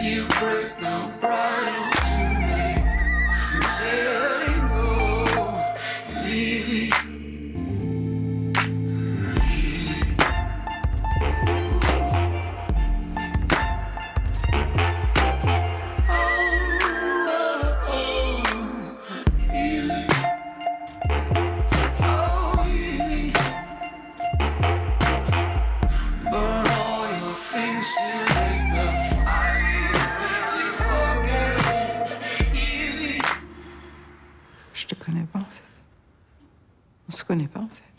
You break the bridle to make letting go is easy. Easy. Oh, easy. Burn all your things to make the fight to forget easy. Je te connais pas en fait. On se connaît pas en fait.